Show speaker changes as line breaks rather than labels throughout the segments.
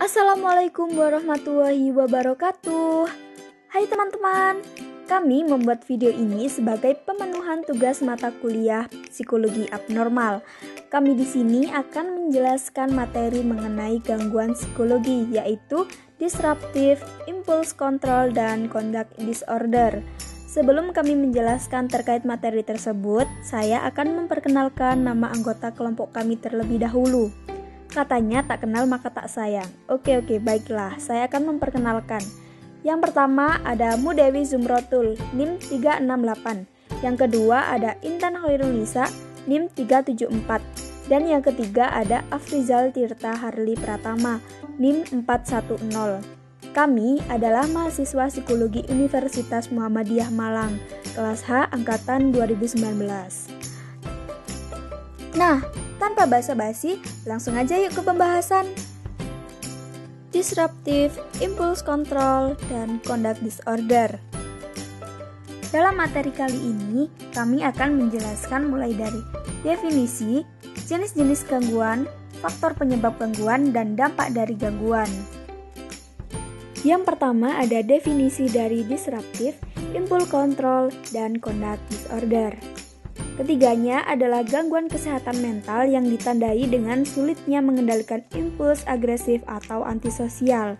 Assalamualaikum warahmatullahi wabarakatuh. Hai teman-teman, kami membuat video ini sebagai pemenuhan tugas mata kuliah Psikologi Abnormal. Kami di sini akan menjelaskan materi mengenai gangguan psikologi, yaitu Disruptive Impulse Control dan Conduct Disorder. Sebelum kami menjelaskan terkait materi tersebut, saya akan memperkenalkan nama anggota kelompok kami terlebih dahulu. Katanya tak kenal maka tak sayang. Oke, baiklah, saya akan memperkenalkan. Yang pertama ada Mudewi Zumrotul, NIM 368. Yang kedua ada Intan Khairunisa, NIM 374. Dan yang ketiga ada Afrizal Tirta Harli Pratama, NIM 410. Kami adalah mahasiswa Psikologi Universitas Muhammadiyah Malang, kelas H angkatan 2019. Nah, tanpa basa-basi, langsung aja yuk ke pembahasan. Disruptive Impulse Control dan Conduct Disorder. Dalam materi kali ini, kami akan menjelaskan mulai dari definisi, jenis-jenis gangguan, faktor penyebab gangguan, dan dampak dari gangguan. Yang pertama ada definisi dari Disruptive Impulse Control dan Conduct Disorder. Ketiganya adalah gangguan kesehatan mental yang ditandai dengan sulitnya mengendalikan impuls agresif atau antisosial.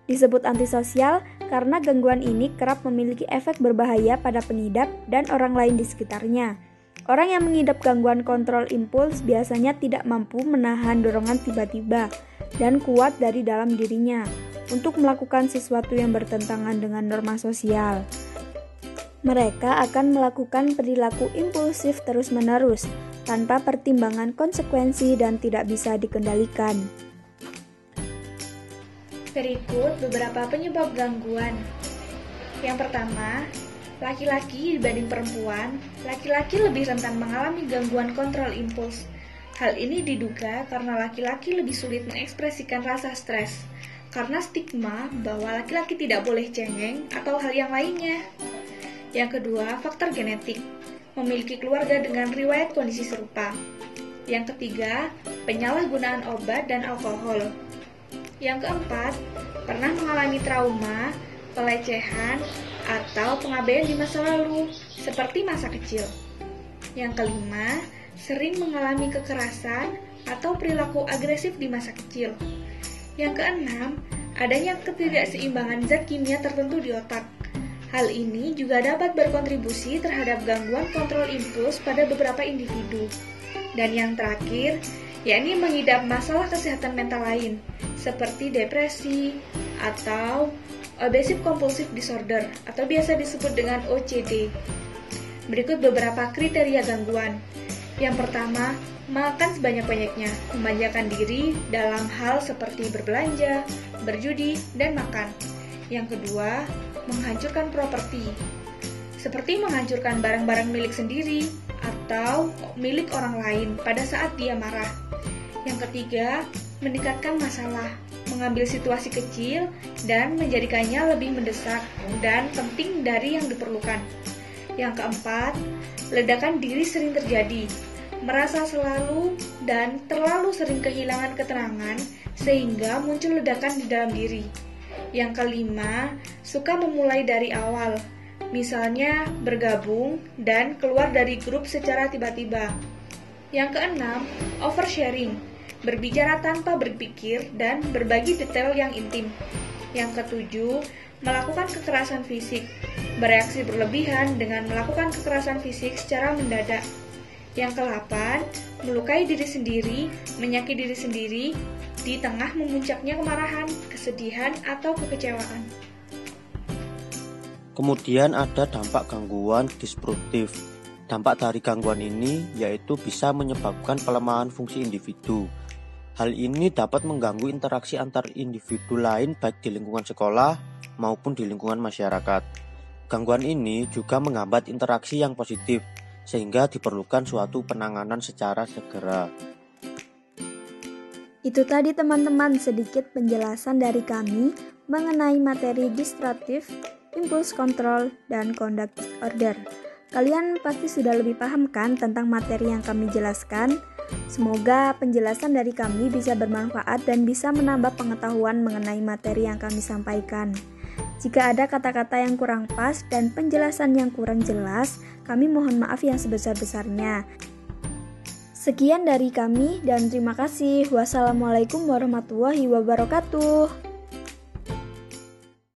Disebut antisosial karena gangguan ini kerap memiliki efek berbahaya pada pengidap dan orang lain di sekitarnya. Orang yang mengidap gangguan kontrol impuls biasanya tidak mampu menahan dorongan tiba-tiba dan kuat dari dalam dirinya untuk melakukan sesuatu yang bertentangan dengan norma sosial. Mereka akan melakukan perilaku impulsif terus-menerus, tanpa pertimbangan konsekuensi dan tidak bisa dikendalikan.
Berikut beberapa penyebab gangguan. Yang pertama, laki-laki dibanding perempuan, laki-laki lebih rentan mengalami gangguan kontrol impuls. Hal ini diduga karena laki-laki lebih sulit mengekspresikan rasa stres, karena stigma bahwa laki-laki tidak boleh cengeng atau hal yang lainnya. Yang kedua, faktor genetik, memiliki keluarga dengan riwayat kondisi serupa. Yang ketiga, penyalahgunaan obat dan alkohol. Yang keempat, pernah mengalami trauma, pelecehan, atau pengabaian di masa lalu, seperti masa kecil. Yang kelima, sering mengalami kekerasan atau perilaku agresif di masa kecil. Yang keenam, adanya ketidakseimbangan zat kimia tertentu di otak. Hal ini juga dapat berkontribusi terhadap gangguan kontrol impuls pada beberapa individu. Dan yang terakhir, yakni mengidap masalah kesehatan mental lain, seperti depresi atau Obsessive Compulsive Disorder, atau biasa disebut dengan OCD. Berikut beberapa kriteria gangguan. Yang pertama, makan sebanyak-banyaknya, memanjakan diri dalam hal seperti berbelanja, berjudi, dan makan. Yang kedua, menghancurkan properti, seperti menghancurkan barang-barang milik sendiri atau milik orang lain pada saat dia marah. Yang ketiga, meningkatkan masalah, mengambil situasi kecil dan menjadikannya lebih mendesak dan penting dari yang diperlukan. Yang keempat, ledakan diri sering terjadi, merasa selalu dan terlalu sering kehilangan ketenangan sehingga muncul ledakan di dalam diri. Yang kelima, suka memulai dari awal, misalnya bergabung dan keluar dari grup secara tiba-tiba. Yang keenam, oversharing, berbicara tanpa berpikir dan berbagi detail yang intim. Yang ketujuh, melakukan kekerasan fisik, bereaksi berlebihan dengan melakukan kekerasan fisik secara mendadak. Yang ke-8, melukai diri sendiri, menyakiti diri sendiri di tengah memuncaknya kemarahan, kesedihan, atau kekecewaan.
Kemudian ada dampak gangguan disruptif. Dampak dari gangguan ini yaitu bisa menyebabkan pelemahan fungsi individu. Hal ini dapat mengganggu interaksi antar individu lain baik di lingkungan sekolah maupun di lingkungan masyarakat. Gangguan ini juga menghambat interaksi yang positif, sehingga diperlukan suatu penanganan secara segera.
Itu tadi teman-teman sedikit penjelasan dari kami mengenai materi Disruptive Impulse Control dan Conduct Disorder. Kalian pasti sudah lebih paham kan tentang materi yang kami jelaskan? Semoga penjelasan dari kami bisa bermanfaat dan bisa menambah pengetahuan mengenai materi yang kami sampaikan. Jika ada kata-kata yang kurang pas dan penjelasan yang kurang jelas, kami mohon maaf yang sebesar-besarnya. Sekian dari kami dan terima kasih. Wassalamualaikum warahmatullahi wabarakatuh.